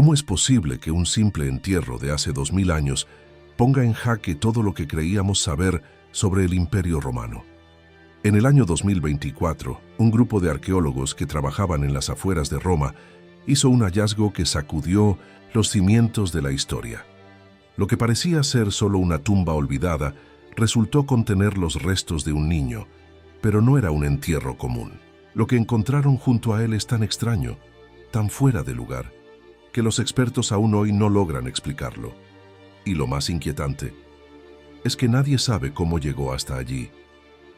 ¿Cómo es posible que un simple entierro de hace 2000 años ponga en jaque todo lo que creíamos saber sobre el Imperio Romano? En el año 2024, un grupo de arqueólogos que trabajaban en las afueras de Roma hizo un hallazgo que sacudió los cimientos de la historia. Lo que parecía ser solo una tumba olvidada resultó contener los restos de un niño, pero no era un entierro común. Lo que encontraron junto a él es tan extraño, tan fuera de lugar, que los expertos aún hoy no logran explicarlo. Y lo más inquietante es que nadie sabe cómo llegó hasta allí.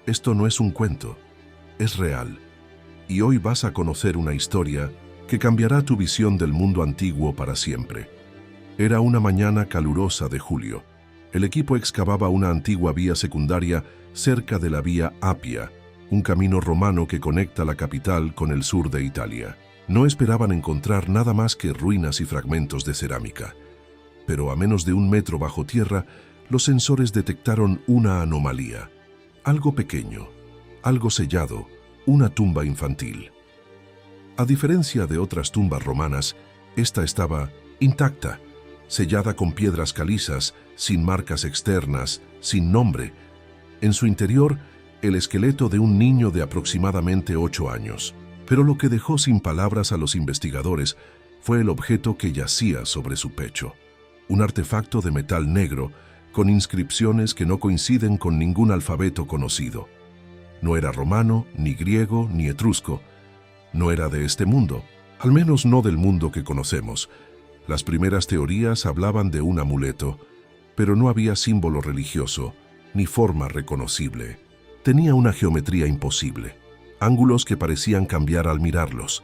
Esto no es un cuento, es real. Y hoy vas a conocer una historia que cambiará tu visión del mundo antiguo para siempre. Era una mañana calurosa de julio. El equipo excavaba una antigua vía secundaria cerca de la Vía Apia, un camino romano que conecta la capital con el sur de Italia. No esperaban encontrar nada más que ruinas y fragmentos de cerámica. Pero a menos de 1 metro bajo tierra, los sensores detectaron una anomalía. Algo pequeño, algo sellado, una tumba infantil. A diferencia de otras tumbas romanas, esta estaba intacta, sellada con piedras calizas, sin marcas externas, sin nombre. En su interior, el esqueleto de un niño de aproximadamente 8 años. Pero lo que dejó sin palabras a los investigadores fue el objeto que yacía sobre su pecho. Un artefacto de metal negro, con inscripciones que no coinciden con ningún alfabeto conocido. No era romano, ni griego, ni etrusco. No era de este mundo, al menos no del mundo que conocemos. Las primeras teorías hablaban de un amuleto, pero no había símbolo religioso, ni forma reconocible. Tenía una geometría imposible, ángulos que parecían cambiar al mirarlos,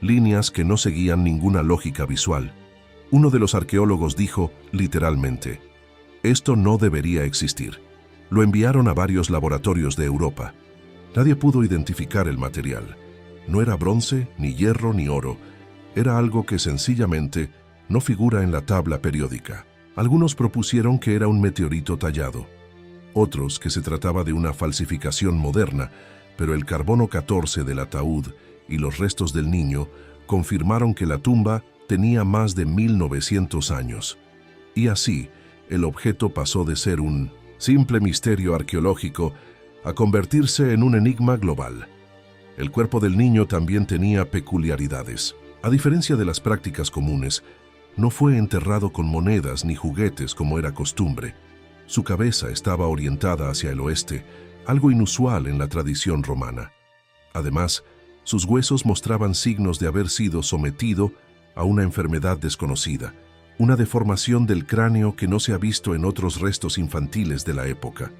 líneas que no seguían ninguna lógica visual. Uno de los arqueólogos dijo, literalmente, «Esto no debería existir». Lo enviaron a varios laboratorios de Europa. Nadie pudo identificar el material. No era bronce, ni hierro, ni oro. Era algo que sencillamente no figura en la tabla periódica. Algunos propusieron que era un meteorito tallado. Otros que se trataba de una falsificación moderna, pero el carbono 14 del ataúd y los restos del niño confirmaron que la tumba tenía más de 1900 años. Y así, el objeto pasó de ser un simple misterio arqueológico a convertirse en un enigma global. El cuerpo del niño también tenía peculiaridades. A diferencia de las prácticas comunes, no fue enterrado con monedas ni juguetes como era costumbre. Su cabeza estaba orientada hacia el oeste, algo inusual en la tradición romana. Además, sus huesos mostraban signos de haber sido sometido a una enfermedad desconocida, una deformación del cráneo que no se ha visto en otros restos infantiles de la época.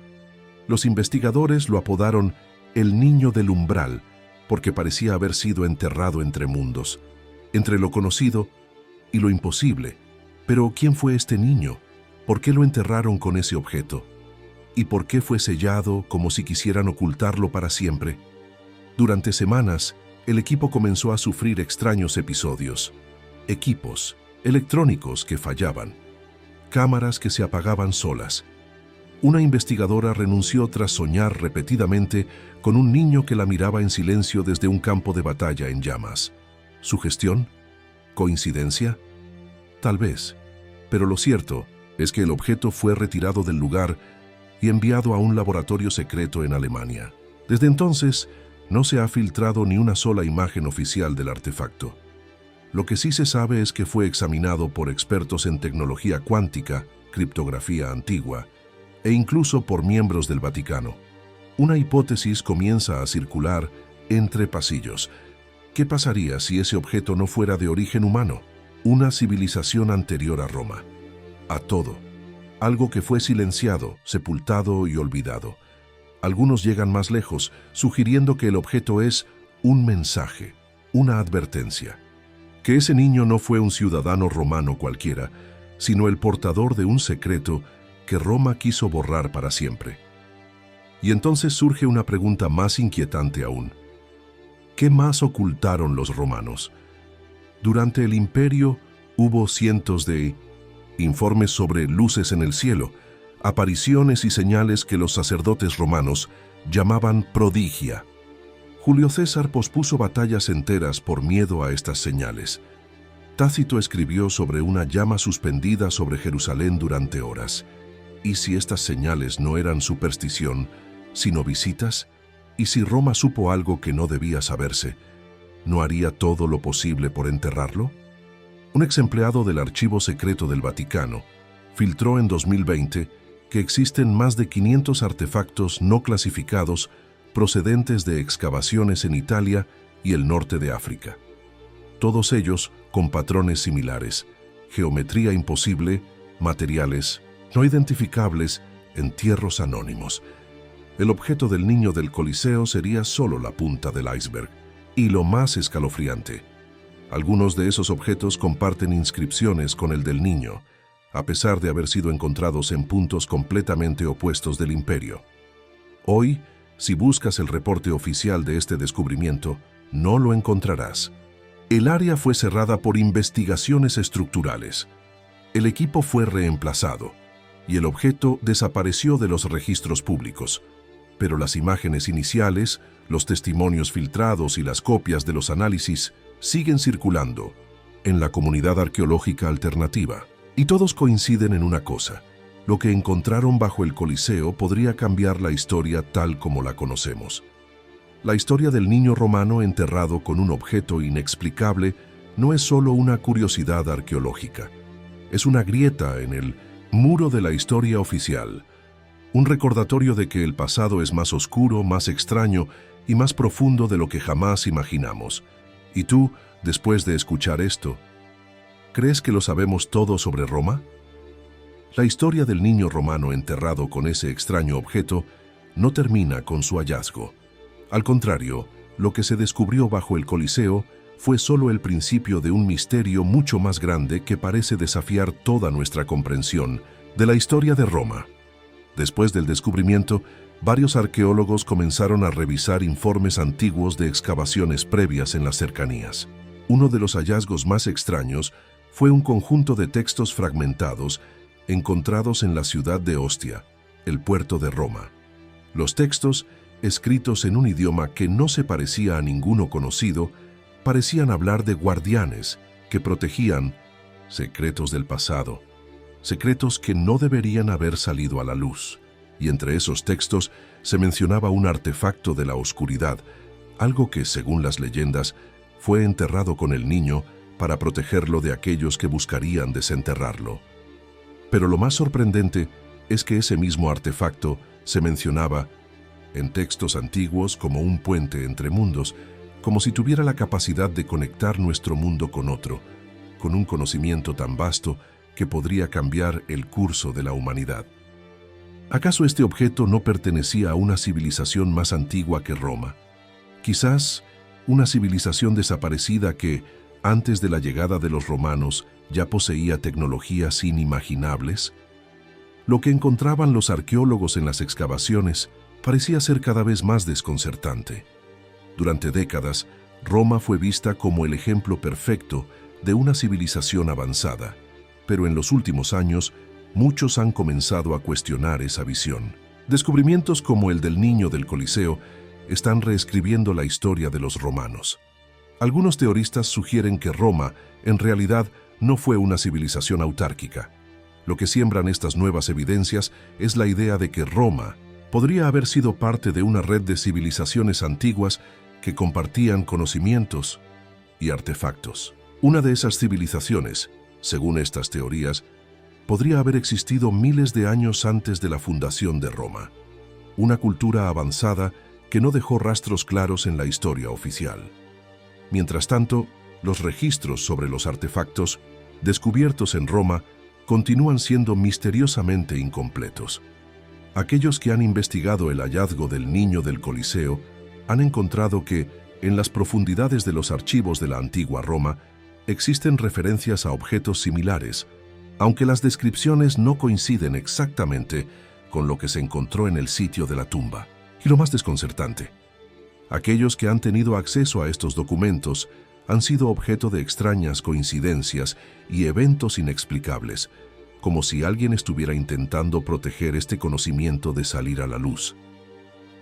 Los investigadores lo apodaron el niño del umbral, porque parecía haber sido enterrado entre mundos, entre lo conocido y lo imposible. Pero ¿quién fue este niño? ¿Por qué lo enterraron con ese objeto? ¿Y por qué fue sellado como si quisieran ocultarlo para siempre? Durante semanas, el equipo comenzó a sufrir extraños episodios. Equipos electrónicos que fallaban, cámaras que se apagaban solas. Una investigadora renunció tras soñar repetidamente con un niño que la miraba en silencio desde un campo de batalla en llamas. ¿Sugestión? ¿Coincidencia? Tal vez, pero lo cierto es que el objeto fue retirado del lugar y enviado a un laboratorio secreto en Alemania. Desde entonces, no se ha filtrado ni una sola imagen oficial del artefacto. Lo que sí se sabe es que fue examinado por expertos en tecnología cuántica, criptografía antigua, e incluso por miembros del Vaticano. Una hipótesis comienza a circular entre pasillos. ¿Qué pasaría si ese objeto no fuera de origen humano? Una civilización anterior a Roma. A todo. Algo que fue silenciado, sepultado y olvidado. Algunos llegan más lejos, sugiriendo que el objeto es un mensaje, una advertencia. Que ese niño no fue un ciudadano romano cualquiera, sino el portador de un secreto que Roma quiso borrar para siempre. Y entonces surge una pregunta más inquietante aún. ¿Qué más ocultaron los romanos? Durante el imperio hubo cientos de informes sobre luces en el cielo, apariciones y señales que los sacerdotes romanos llamaban prodigia. Julio César pospuso batallas enteras por miedo a estas señales. Tácito escribió sobre una llama suspendida sobre Jerusalén durante horas. ¿Y si estas señales no eran superstición, sino visitas? ¿Y si Roma supo algo que no debía saberse, no haría todo lo posible por enterrarlo? Un ex empleado del Archivo Secreto del Vaticano filtró en 2020 que existen más de 500 artefactos no clasificados procedentes de excavaciones en Italia y el norte de África. Todos ellos con patrones similares, geometría imposible, materiales no identificables, entierros anónimos. El objeto del niño del Coliseo sería solo la punta del iceberg. Y lo más escalofriante, algunos de esos objetos comparten inscripciones con el del niño, a pesar de haber sido encontrados en puntos completamente opuestos del imperio. Hoy, si buscas el reporte oficial de este descubrimiento, no lo encontrarás. El área fue cerrada por investigaciones estructurales. El equipo fue reemplazado y el objeto desapareció de los registros públicos. Pero las imágenes iniciales, los testimonios filtrados y las copias de los análisis siguen circulando en la comunidad arqueológica alternativa. Y todos coinciden en una cosa: lo que encontraron bajo el Coliseo podría cambiar la historia tal como la conocemos. La historia del niño romano enterrado con un objeto inexplicable no es solo una curiosidad arqueológica. Es una grieta en el muro de la historia oficial, un recordatorio de que el pasado es más oscuro, más extraño y más profundo de lo que jamás imaginamos. ¿Y tú, después de escuchar esto, crees que lo sabemos todo sobre Roma? La historia del niño romano enterrado con ese extraño objeto no termina con su hallazgo. Al contrario, lo que se descubrió bajo el Coliseo fue solo el principio de un misterio mucho más grande que parece desafiar toda nuestra comprensión de la historia de Roma. Después del descubrimiento, varios arqueólogos comenzaron a revisar informes antiguos de excavaciones previas en las cercanías. Uno de los hallazgos más extraños fue un conjunto de textos fragmentados encontrados en la ciudad de Ostia, el puerto de Roma. Los textos, escritos en un idioma que no se parecía a ninguno conocido, parecían hablar de guardianes que protegían secretos del pasado, secretos que no deberían haber salido a la luz. Y entre esos textos se mencionaba un artefacto de la oscuridad, algo que, según las leyendas, fue enterrado con el niño para protegerlo de aquellos que buscarían desenterrarlo. Pero lo más sorprendente es que ese mismo artefacto se mencionaba en textos antiguos como un puente entre mundos, como si tuviera la capacidad de conectar nuestro mundo con otro, con un conocimiento tan vasto que podría cambiar el curso de la humanidad. ¿Acaso este objeto no pertenecía a una civilización más antigua que Roma? Quizás una civilización desaparecida que, antes de la llegada de los romanos, ya poseía tecnologías inimaginables. Lo que encontraban los arqueólogos en las excavaciones parecía ser cada vez más desconcertante. Durante décadas, Roma fue vista como el ejemplo perfecto de una civilización avanzada, pero en los últimos años, muchos han comenzado a cuestionar esa visión. Descubrimientos como el del niño del Coliseo están reescribiendo la historia de los romanos. Algunos teoristas sugieren que Roma, en realidad, no fue una civilización autárquica. Lo que siembran estas nuevas evidencias es la idea de que Roma podría haber sido parte de una red de civilizaciones antiguas que compartían conocimientos y artefactos. Una de esas civilizaciones, según estas teorías, podría haber existido miles de años antes de la fundación de Roma. Una cultura avanzada que no dejó rastros claros en la historia oficial. Mientras tanto, los registros sobre los artefactos descubiertos en Roma continúan siendo misteriosamente incompletos. Aquellos que han investigado el hallazgo del niño del Coliseo han encontrado que, en las profundidades de los archivos de la antigua Roma, existen referencias a objetos similares, aunque las descripciones no coinciden exactamente con lo que se encontró en el sitio de la tumba. Y lo más desconcertante, aquellos que han tenido acceso a estos documentos han sido objeto de extrañas coincidencias y eventos inexplicables, como si alguien estuviera intentando proteger este conocimiento de salir a la luz.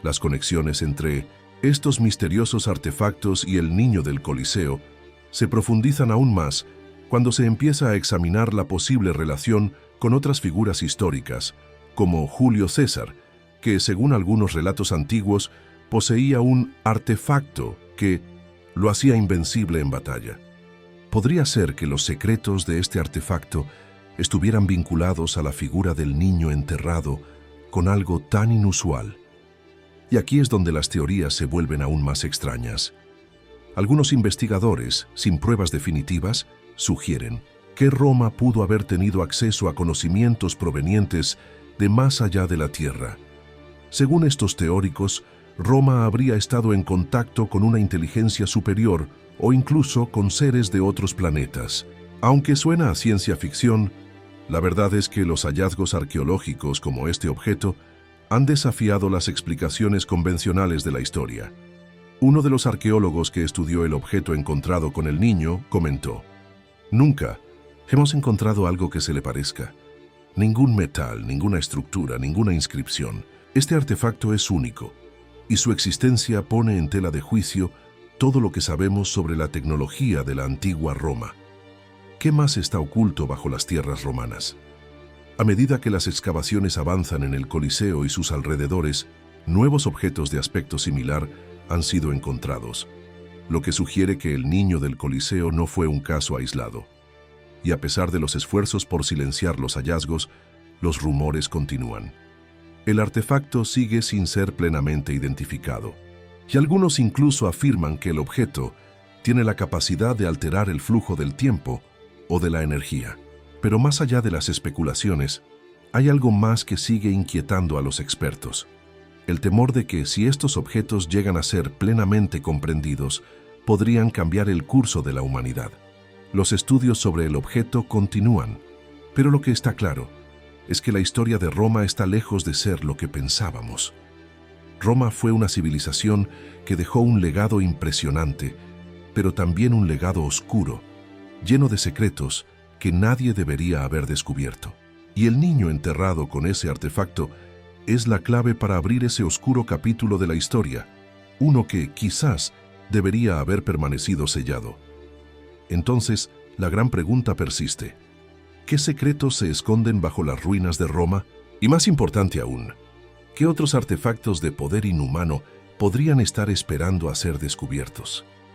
Las conexiones entre estos misteriosos artefactos y el niño del Coliseo se profundizan aún más cuando se empieza a examinar la posible relación con otras figuras históricas, como Julio César, que, según algunos relatos antiguos, poseía un artefacto que lo hacía invencible en batalla. Podría ser que los secretos de este artefacto estuvieran vinculados a la figura del niño enterrado con algo tan inusual. Y aquí es donde las teorías se vuelven aún más extrañas. Algunos investigadores, sin pruebas definitivas, sugieren que Roma pudo haber tenido acceso a conocimientos provenientes de más allá de la Tierra. Según estos teóricos, Roma habría estado en contacto con una inteligencia superior o incluso con seres de otros planetas. Aunque suena a ciencia ficción, la verdad es que los hallazgos arqueológicos como este objeto han desafiado las explicaciones convencionales de la historia. Uno de los arqueólogos que estudió el objeto encontrado con el niño comentó: «Nunca hemos encontrado algo que se le parezca. Ningún metal, ninguna estructura, ninguna inscripción. Este artefacto es único, y su existencia pone en tela de juicio todo lo que sabemos sobre la tecnología de la antigua Roma. ¿Qué más está oculto bajo las tierras romanas?». A medida que las excavaciones avanzan en el Coliseo y sus alrededores, nuevos objetos de aspecto similar han sido encontrados, lo que sugiere que el niño del Coliseo no fue un caso aislado. Y a pesar de los esfuerzos por silenciar los hallazgos, los rumores continúan. El artefacto sigue sin ser plenamente identificado, y algunos incluso afirman que el objeto tiene la capacidad de alterar el flujo del tiempo o de la energía. Pero más allá de las especulaciones, hay algo más que sigue inquietando a los expertos: el temor de que, si estos objetos llegan a ser plenamente comprendidos, podrían cambiar el curso de la humanidad. Los estudios sobre el objeto continúan, pero lo que está claro es que la historia de Roma está lejos de ser lo que pensábamos. Roma fue una civilización que dejó un legado impresionante, pero también un legado oscuro, lleno de secretos que nadie debería haber descubierto. Y el niño enterrado con ese artefacto es la clave para abrir ese oscuro capítulo de la historia, uno que quizás debería haber permanecido sellado. Entonces, la gran pregunta persiste: ¿qué secretos se esconden bajo las ruinas de Roma? Y más importante aún, ¿qué otros artefactos de poder inhumano podrían estar esperando a ser descubiertos?